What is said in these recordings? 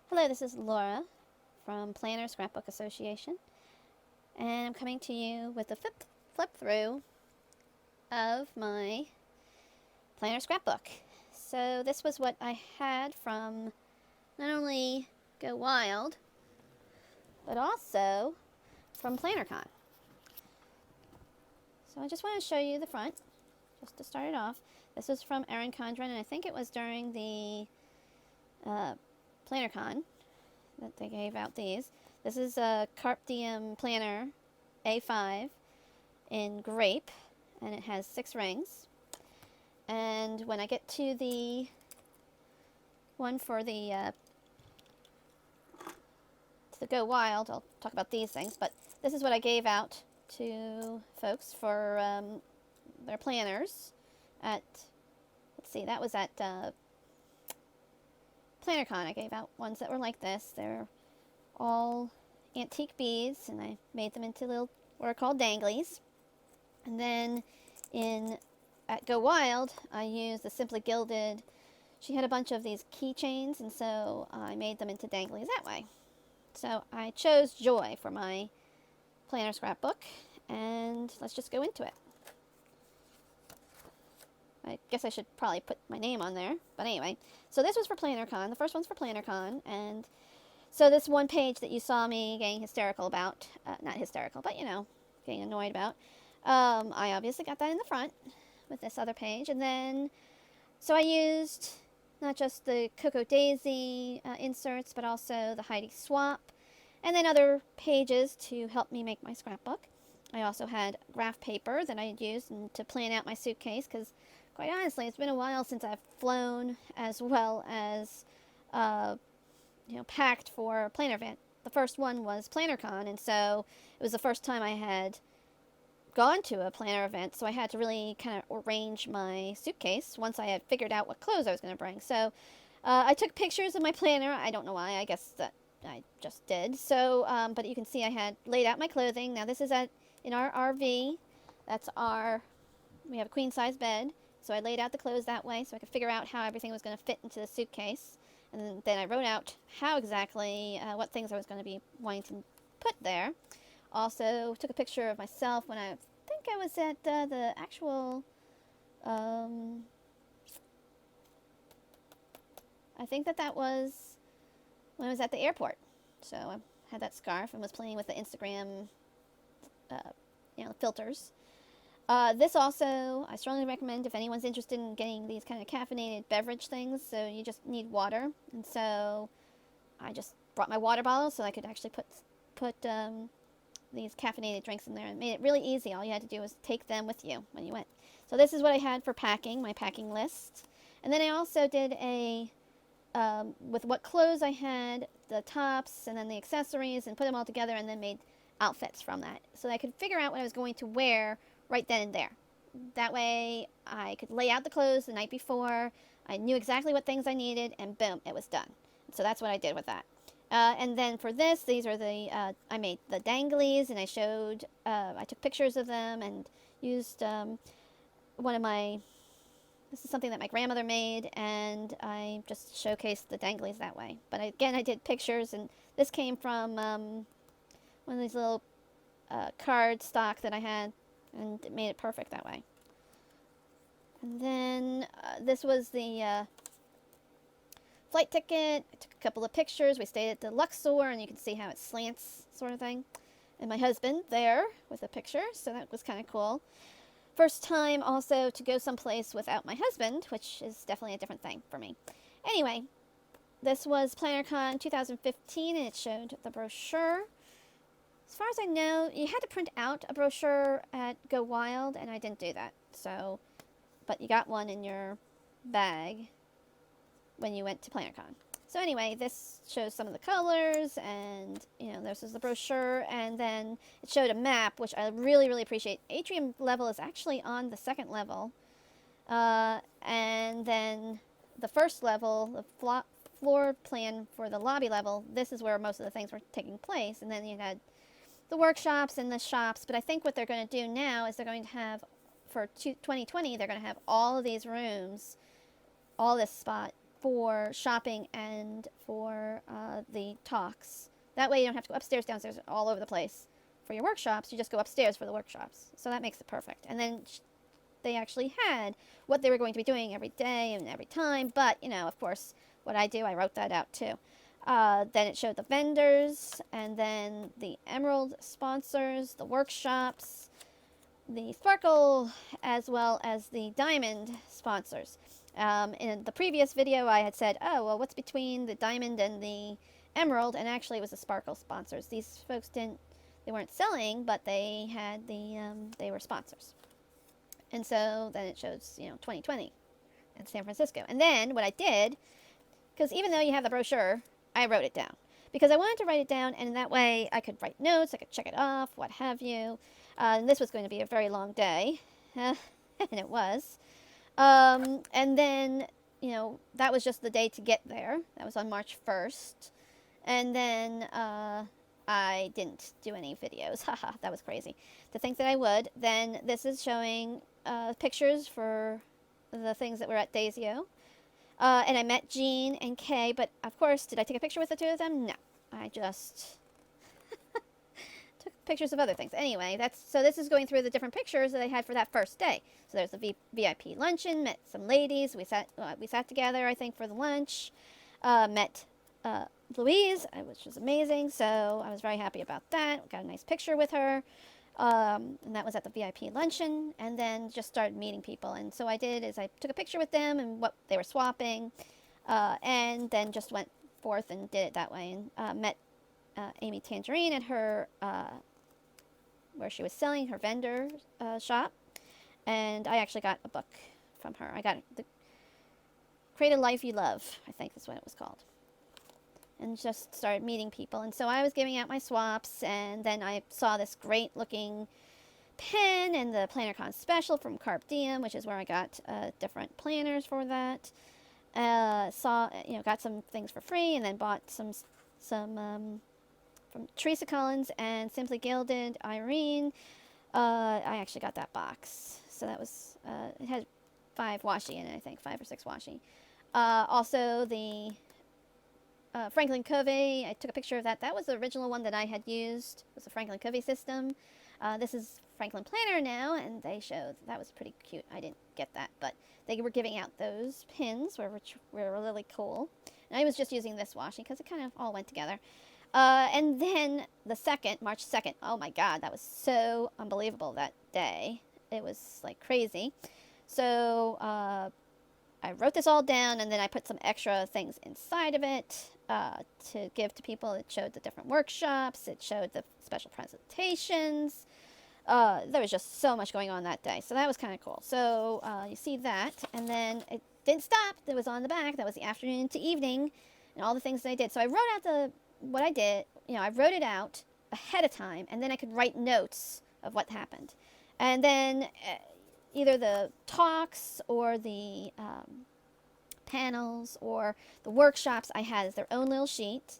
Hello, this is Laura from PlannerScrapBook Association, and I'm coming to you with a flip through of my Planner Scrapbook. So this was what I had from not only GoWild, but also from PlannerCon. So I just want to show you the front, just to start it off. This was from Erin Condren, and I think it was during the PlannerCon that they gave out these. This is a Carpe Diem Planner A5 in grape, and it has 6 rings. And when I get to the one for the GoWild, I'll talk about these things. But this is what I gave out to folks for their planners at, let's see, that was at PlannerCon. I gave out ones that were like this. They're all antique beads, and I made them into little, what are called danglies. And then at GoWild, I used the Simply Gilded. She had a bunch of these keychains, and so I made them into danglies that way. So I chose Joy for my Planner Scrapbook, and let's just go into it. I guess I should probably put my name on there, but anyway. So this was for PlannerCon. The first one's for PlannerCon, and so this one page that you saw me getting hysterical about, not hysterical, but you know, getting annoyed about, I obviously got that in the front with this other page. And then, so I used not just the Cocoa Daisy inserts, but also the Heidi Swap, and then other pages to help me make my scrapbook. I also had graph paper that I had used to plan out my suitcase, because quite honestly, it's been a while since I've flown as well as packed for a planner event. The first one was PlannerCon, and so it was the first time I had gone to a planner event, so I had to really kind of arrange my suitcase once I had figured out what clothes I was going to bring. So I took pictures of my planner. I don't know why. I guess that I just did. So, but you can see I had laid out my clothing. Now this is in our RV. We have a queen size bed. So I laid out the clothes that way so I could figure out how everything was going to fit into the suitcase. And then I wrote out how exactly, what things I was going to be wanting to put there. Also took a picture of myself when I think I was at the actual, I think that was when I was at the airport. So I had that scarf and was playing with the Instagram, filters. This also, I strongly recommend if anyone's interested in getting these kind of caffeinated beverage things. So you just need water, and so I just brought my water bottle so I could actually put these caffeinated drinks in there, and made it really easy. All you had to do was take them with you when you went. So this is what I had for packing, my packing list. And then I also did with what clothes I had, the tops, and then the accessories, and put them all together, and then made outfits from that. So that I could figure out what I was going to wear right then and there. That way I could lay out the clothes the night before. I knew exactly what things I needed, and boom, it was done. So that's what I did with that. And then for this, these are I made the danglies, and I took pictures of them and used this is something that my grandmother made, and I just showcased the danglies that way. But again, I did pictures, and this came from one of these little card stock that I had, and it made it perfect that way. And then this was the flight ticket. I took a couple of pictures. We stayed at the Luxor, and you can see how it slants, sort of thing. And my husband there with a picture, so that was kind of cool. First time also to go someplace without my husband, which is definitely a different thing for me. Anyway, this was PlannerCon 2015, and it showed the brochure. As far as I know, you had to print out a brochure at GoWild, and I didn't do that. So, but you got one in your bag when you went to PlannerCon. So anyway, this shows some of the colors, and this is the brochure, and then it showed a map, which I really, really appreciate. Atrium level is actually on the second level, and then the first level, the floor plan for the lobby level, this is where most of the things were taking place, and then you had the workshops and the shops. But I think what they're going to do now is they're going to have, for 2020, they're going to have all of these rooms, all this spot for shopping and for the talks. That way you don't have to go upstairs, downstairs, all over the place for your workshops. You just go upstairs for the workshops. So that makes it perfect. And then they actually had what they were going to be doing every day and every time. But, you know, of course, what I do, I wrote that out too. Then it showed the vendors, and then the emerald sponsors, the workshops, the sparkle, as well as the diamond sponsors. In the previous video, I had said, oh, well, what's between the diamond and the emerald? And actually, it was the sparkle sponsors. These folks they weren't selling, but they had they were sponsors. And so then it shows, you know, 2020 in San Francisco. And then what I did, because even though you have the brochure, I wrote it down. Because I wanted to write it down, and that way I could write notes, I could check it off, what have you. And this was going to be a very long day, and it was. And then, you know, that was just the day to get there. That was on March 1st. And then I didn't do any videos. Haha, that was crazy. To think that I would. Then this is showing pictures for the things that were at Daisio. And I met Jean and Kay, but of course, did I take a picture with the two of them? No. I just took pictures of other things. Anyway, so this is going through the different pictures that I had for that first day. So there's the VIP luncheon, met some ladies. We sat together, I think, for the lunch. Met Louise, which was amazing. So I was very happy about that. Got a nice picture with her. And that was at the VIP luncheon, and then just started meeting people. And so I did is I took a picture with them and what they were swapping, and then just went forth and did it that way. And met Amy Tangerine at her where she was selling her vendor shop, and I actually got a book from her. I got the Create a Life You Love, I think is what it was called. And just started meeting people. And so I was giving out my swaps, and then I saw this great looking pen and the PlannerCon special from Carp Diem, which is where I got different planners for that. Got some things for free, and then bought some from Teresa Collins and Simply Gilded Irene. I actually got that box. So that was, it had 5 washi in it, I think, 5 or 6 washi. Also the Franklin Covey, I took a picture of that. That was the original one that I had used. It was the Franklin Covey system. This is Franklin Planner now, and they showed that was pretty cute. I didn't get that, but they were giving out those pins, which were really cool. And I was just using this washi because it kind of all went together. And then the March 2nd, oh my God, that was so unbelievable that day. It was like crazy. So I wrote this all down, and then I put some extra things inside of it to give to people. It showed the different workshops. It showed the special presentations. There was just so much going on that day. So that was kind of cool. So you see that. And then it didn't stop. It was on the back. That was the afternoon to evening and all the things that I did. So I wrote out what I did. You know, I wrote it out ahead of time, and then I could write notes of what happened. And then either the talks or the panels or the workshops I had as their own little sheet.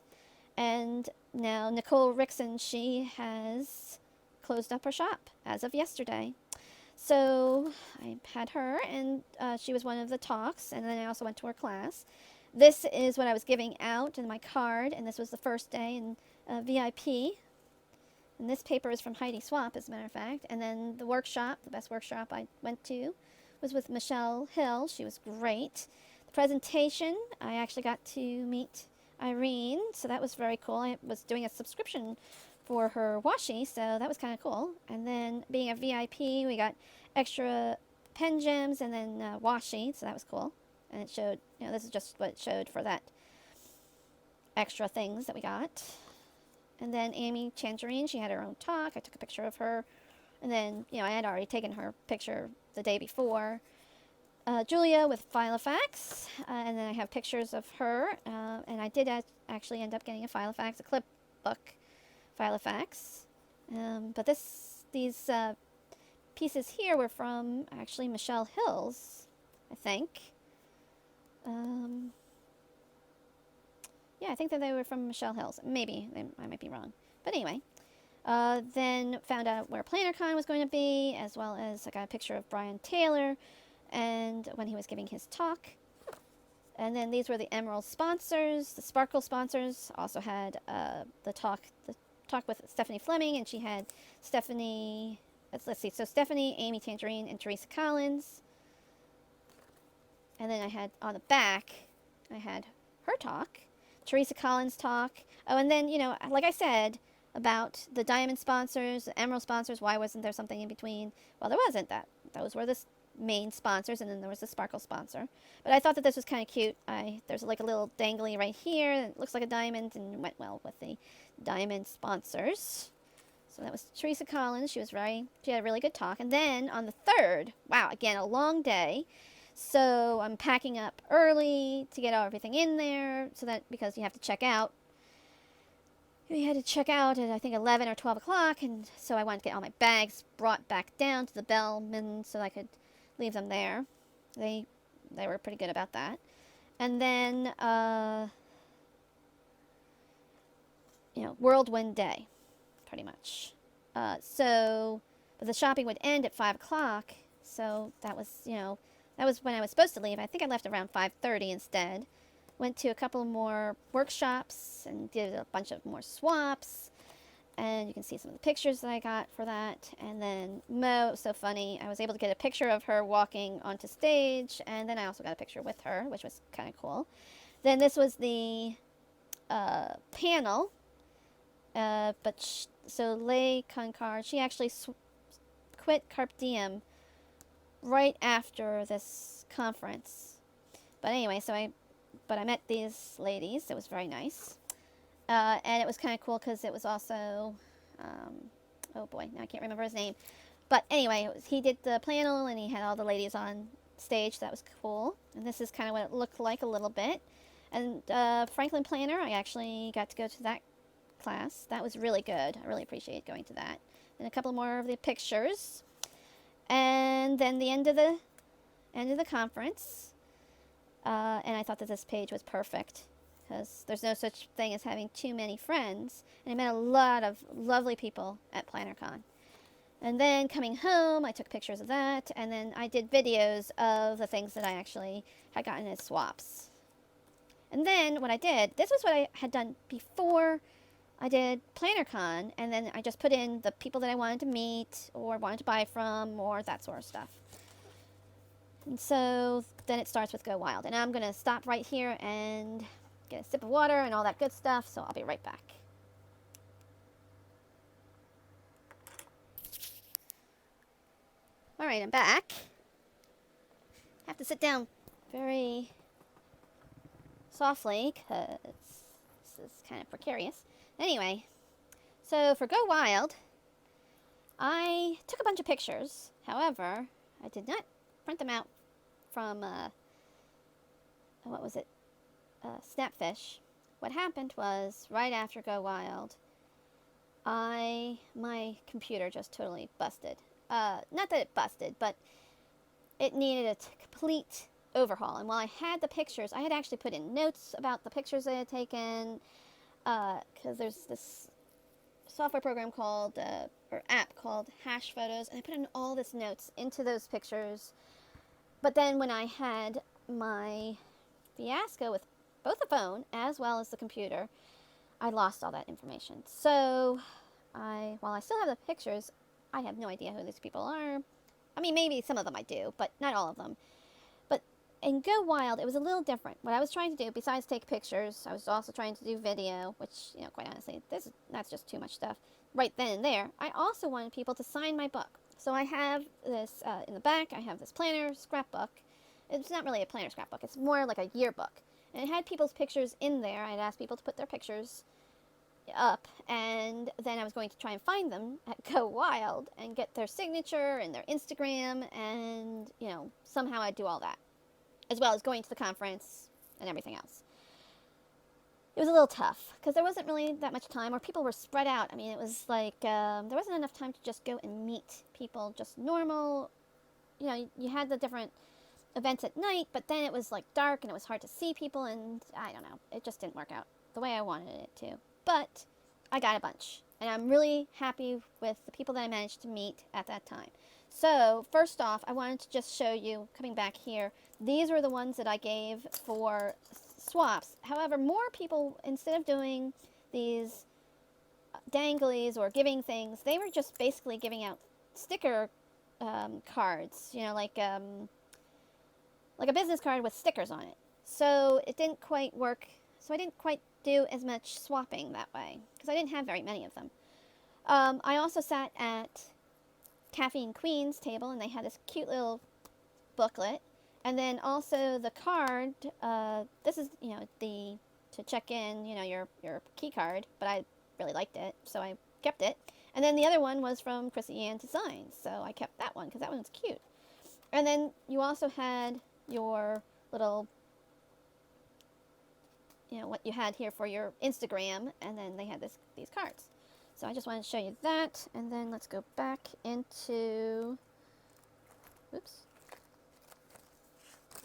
And now Nicole Rickson, she has closed up her shop as of yesterday. So I had her, and she was one of the talks, and then I also went to her class. This is what I was giving out in my card, and this was the first day in VIP. And this paper is from Heidi Swap, as a matter of fact. And then the workshop, the best workshop I went to, was with Michelle Hill. She was great. The presentation, I actually got to meet Irene, so that was very cool. I was doing a subscription for her washi, so that was kind of cool. And then being a VIP, we got extra pen gems and then washi, so that was cool. And it showed, you know, this is just what it showed for that extra things that we got. And then Amy Tangerine, she had her own talk. I took a picture of her. And then, you know, I had already taken her picture the day before. Julia with Filofax. And then I have pictures of her. And I did actually end up getting a Filofax, a clip book Filofax. But these pieces here were from actually Michelle Hill's, I think. Yeah, I think that they were from Michelle Hill's. Maybe. I might be wrong. But anyway. Then found out where PlannerCon was going to be, as well as I got a picture of Brian Taylor and when he was giving his talk. And then these were the Emerald sponsors. The Sparkle sponsors also had the talk with Stephanie Fleming, and she had Stephanie, let's see, so Stephanie, Amy Tangerine, and Teresa Collins. And then I had on the back, I had her talk, Teresa Collins' talk. Oh, and then, like I said about the diamond sponsors, the emerald sponsors, why wasn't there something in between? Well, there wasn't that. Those were the main sponsors, and then there was the sparkle sponsor. But I thought that this was kind of cute. There's like a little dangly right here that looks like a diamond and went well with the diamond sponsors. So that was Teresa Collins. She had a really good talk. And then on the 3rd, wow, again, a long day. So I'm packing up early to get everything in there, so that because you have to check out. We had to check out at I think 11 or 12 o'clock, and so I wanted to get all my bags brought back down to the bellman so I could leave them there. They were pretty good about that. And then whirlwind day, pretty much. But the shopping would end at 5 o'clock, so that was when I was supposed to leave. I think I left around 5:30 instead. Went to a couple more workshops and did a bunch of more swaps. And you can see some of the pictures that I got for that. And then Mo, it was so funny. I was able to get a picture of her walking onto stage. And then I also got a picture with her, which was kind of cool. Then this was the panel. So Leigh Concard, she actually quit Carpe Diem right after this conference. But anyway, but I met these ladies. It was very nice. And it was kind of cool because it was also, oh boy, now I can't remember his name. But anyway, he did the panel and he had all the ladies on stage. That was cool. And this is kind of what it looked like a little bit. And Franklin Planner, I actually got to go to that class. That was really good. I really appreciate going to that. And a couple more of the pictures. And then the end of the conference. And I thought that this page was perfect because there's no such thing as having too many friends. And I met a lot of lovely people at PlannerCon. And then coming home, I took pictures of that. And then I did videos of the things that I actually had gotten as swaps. And then what I did, this was what I had done before I did PlannerCon, and then I just put in the people that I wanted to meet or wanted to buy from or that sort of stuff. And so then it starts with GoWild. And I'm going to stop right here and get a sip of water and all that good stuff, so I'll be right back. All right, I'm back. Have to sit down very softly because this is kind of precarious. Anyway, so for GoWild, I took a bunch of pictures. However, I did not print them out from, Snapfish. What happened was, right after GoWild, my computer just totally busted. Not that it busted, but it needed a complete overhaul. And while I had the pictures, I had actually put in notes about the pictures I had taken, because there's this software program called, or app called Hash Photos, and I put in all this notes into those pictures. But then when I had my fiasco with both the phone as well as the computer, I lost all that information. So while I still have the pictures, I have no idea who these people are. I mean, maybe some of them I do, but not all of them. But in GoWild, it was a little different. What I was trying to do, besides take pictures, I was also trying to do video, which, quite honestly, that's just too much stuff. Right then and there, I also wanted people to sign my book. So I have this, in the back, I have this PlannerScrapBook. It's not really a PlannerScrapBook, it's more like a yearbook. And it had people's pictures in there. I'd asked people to put their pictures up, and then I was going to try and find them at GoWild and get their signature and their Instagram, and, somehow I'd do all that, as well as going to the conference and everything else. It was a little tough, because there wasn't really that much time, or people were spread out. I mean, it was like, there wasn't enough time to just go and meet people, just normal, you had the different events at night, but then it was like dark, and it was hard to see people, and I don't know, it just didn't work out the way I wanted it to. But I got a bunch, and I'm really happy with the people that I managed to meet at that time. So, first off, I wanted to just show you, coming back here, these were the ones that I gave for swaps. However, more people, instead of doing these danglies or giving things, they were just basically giving out sticker cards, like a business card with stickers on it. So it didn't quite work. So I didn't quite do as much swapping that way because I didn't have very many of them. I also sat at Caffeine Queen's table, and they had this cute little booklet. And then also the card, this is, to check in, your key card, but I really liked it, so I kept it. And then the other one was from Chrissy Ann Designs, so I kept that one because that one's cute. And then you also had your little, what you had here for your Instagram, and then they had these cards. So I just wanted to show you that, and then let's go back into, oops,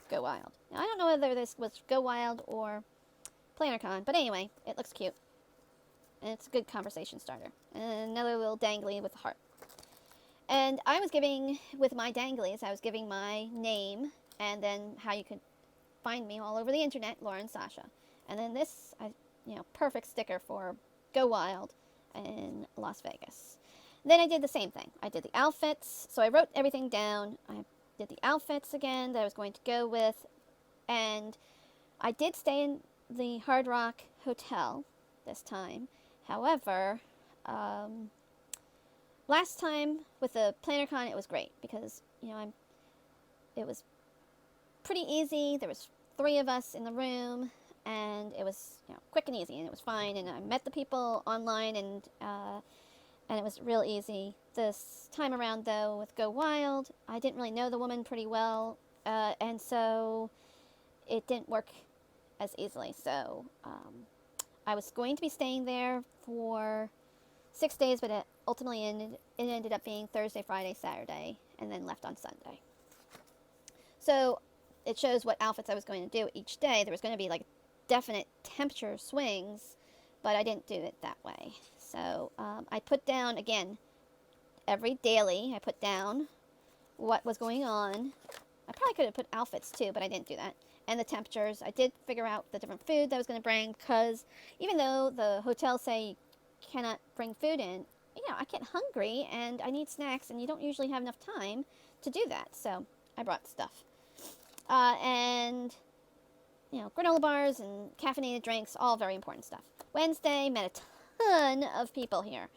GoWild. Now, I don't know whether this was GoWild or PlannerCon, but anyway, it looks cute. And it's a good conversation starter. And another little dangly with a heart. And I was giving, with my danglies, I was giving my name, and then how you could find me all over the internet, Lauren Sasha. And then this, perfect sticker for GoWild in Las Vegas. Then I did the same thing. I did the outfits, so I wrote everything down. I did the outfits again that I was going to go with, and I did stay in the Hard Rock Hotel this time. However, last time with the PlannerCon, it was great because, it was pretty easy. There was 3 of us in the room, and it was, quick and easy, and it was fine. And I met the people online, and it was real easy. This time around, though, with GoWild, I didn't really know the woman pretty well, and so it didn't work as easily. So I was going to be staying there for 6 days, but it ultimately ended up being Thursday, Friday, Saturday, and then left on Sunday. So it shows what outfits I was going to do each day. There was going to be like definite temperature swings, but I didn't do it that way. So I put down, again, every daily, I put down what was going on. I probably could have put outfits too, but I didn't do that. And the temperatures. I did figure out the different food that I was going to bring, because even though the hotels say you cannot bring food in, I get hungry and I need snacks, and you don't usually have enough time to do that. So I brought stuff. And granola bars and caffeinated drinks, all very important stuff. Wednesday, met a ton of people here.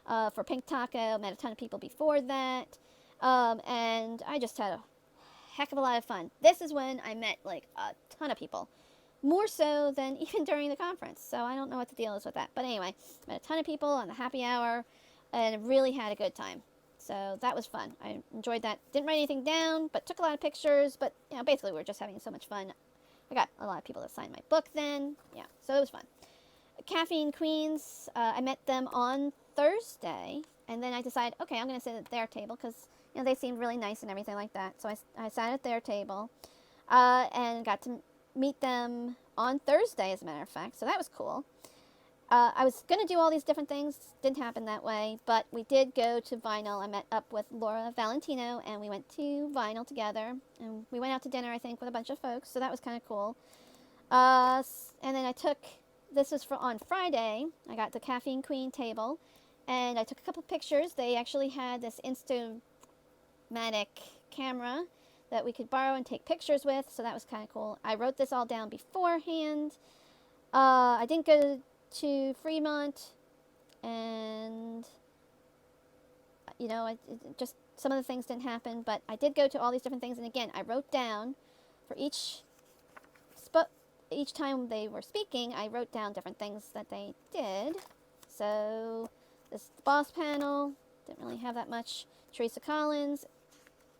For Pink Taco, met a ton of people before that. And I just had a heck of a lot of fun. This is when I met like a ton of people. More so than even during the conference. So I don't know what the deal is with that. But anyway, met a ton of people on the happy hour and really had a good time. So that was fun. I enjoyed that. Didn't write anything down, but took a lot of pictures. But, basically we were just having so much fun. I got a lot of people that signed my book then. Yeah, so it was fun. Caffeine Queens, I met them on Thursday. And then I decided, okay, I'm going to sit at their table because, they seemed really nice and everything like that. So I sat at their table and got to meet them on Thursday, as a matter of fact. So that was cool. I was going to do all these different things. Didn't happen that way. But we did go to Vinyl. I met up with Laura Valentino, and we went to Vinyl together. And we went out to dinner, I think, with a bunch of folks. So that was kind of cool. And then this was on Friday. I got the Caffeine Queen table. And I took a couple pictures. They actually had this Instamatic camera that we could borrow and take pictures with. So that was kind of cool. I wrote this all down beforehand. I didn't go to Fremont, and just some of the things didn't happen, but I did go to all these different things. And again, I wrote down for each time they were speaking, I wrote down different things that they did. So this boss panel didn't really have that much. Teresa Collins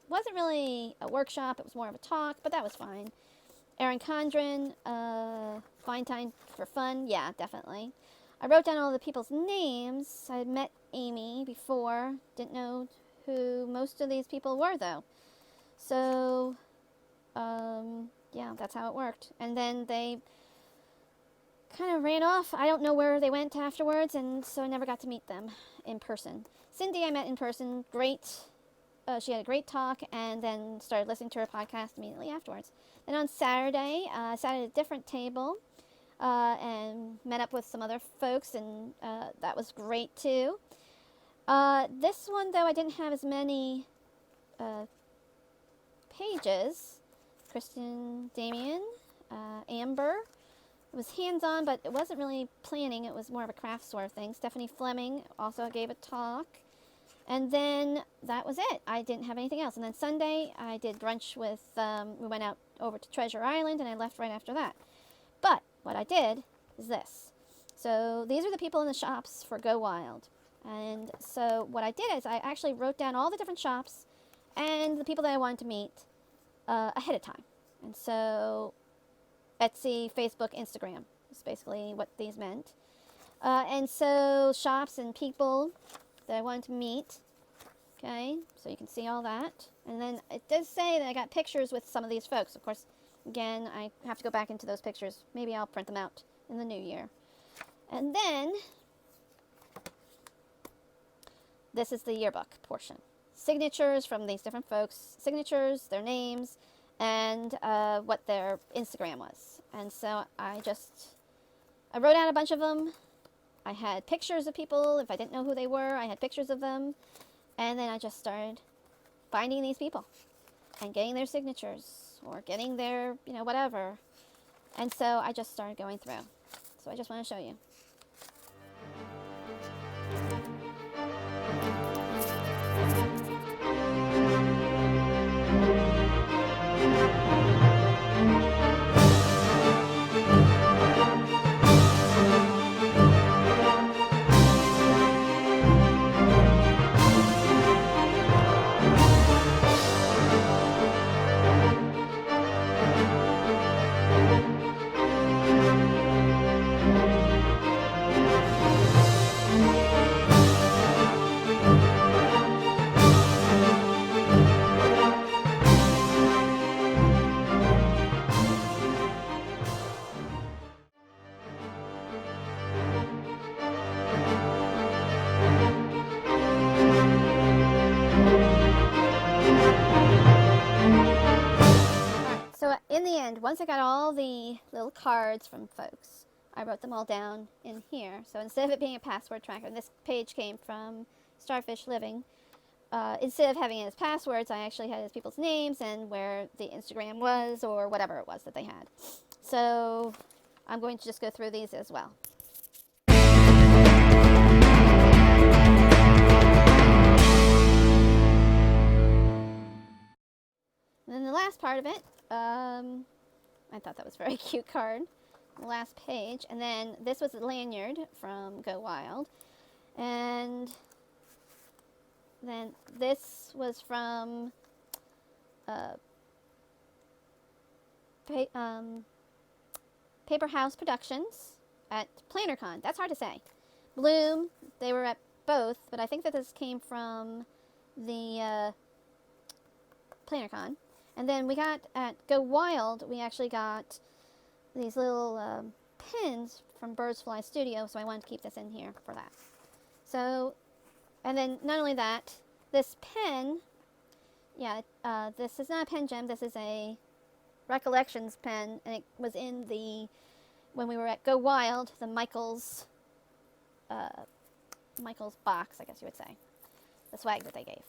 wasn't really a workshop, it was more of a talk, but that was fine. Erin Condren, Fine Time for Fun, yeah, definitely. I wrote down all the people's names. I had met Amy before. Didn't know who most of these people were, though. So, yeah, that's how it worked. And then they kind of ran off. I don't know where they went afterwards, and so I never got to meet them in person. Cindy I met in person. Great she had a great talk, and then started listening to her podcast immediately afterwards. Then on Saturday, I sat at a different table and met up with some other folks, and that was great too. This one, though, I didn't have as many pages. Kristen, Damien, Amber. It was hands-on, but it wasn't really planning. It was more of a craft sort of thing. Stephanie Fleming also gave a talk. And then that was it. I didn't have anything else. And then Sunday, I did brunch with, we went out over to Treasure Island, and I left right after that. But what I did is this. So these are the people in the shops for GoWild. And so what I did is I actually wrote down all the different shops and the people that I wanted to meet ahead of time. And so Etsy, Facebook, Instagram is basically what these meant. And so shops and people that I wanted to meet. Okay, so you can see all that. And then it does say that I got pictures with some of these folks. Of course, again, I have to go back into those pictures. Maybe I'll print them out in the new year. And then this is the yearbook portion. Signatures from these different folks. Signatures, their names, and what their Instagram was. And so I wrote out a bunch of them. I had pictures of people. If I didn't know who they were, I had pictures of them. And then I just started finding these people and getting their signatures or getting their, whatever. And so I just started going through. So I just want to show you. In the end, once I got all the little cards from folks, I wrote them all down in here. So instead of it being a password tracker, and this page came from Starfish Living, instead of having it as passwords, I actually had it as people's names and where the Instagram was or whatever it was that they had. So I'm going to just go through these as well. And then the last part of it, I thought that was a very cute card. The last page. And then this was a lanyard from GoWild. And then this was from Paper House Productions at PlannerCon. That's hard to say. Bloom, they were at both, but I think that this came from the PlannerCon. And then we got at GoWild, we actually got these little pins from Birds Fly Studio, so I wanted to keep this in here for that. So, and then not only that, this pen, this is not a pen gem, this is a Recollections pen, and it was in the, when we were at GoWild, the Michael's box, I guess you would say, the swag that they gave.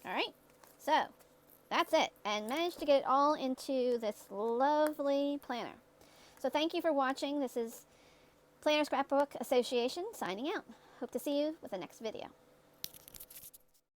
Alright, so that's it, and managed to get it all into this lovely planner. So thank you for watching. This is Planner Scrapbook Association signing out. Hope to see you with the next video.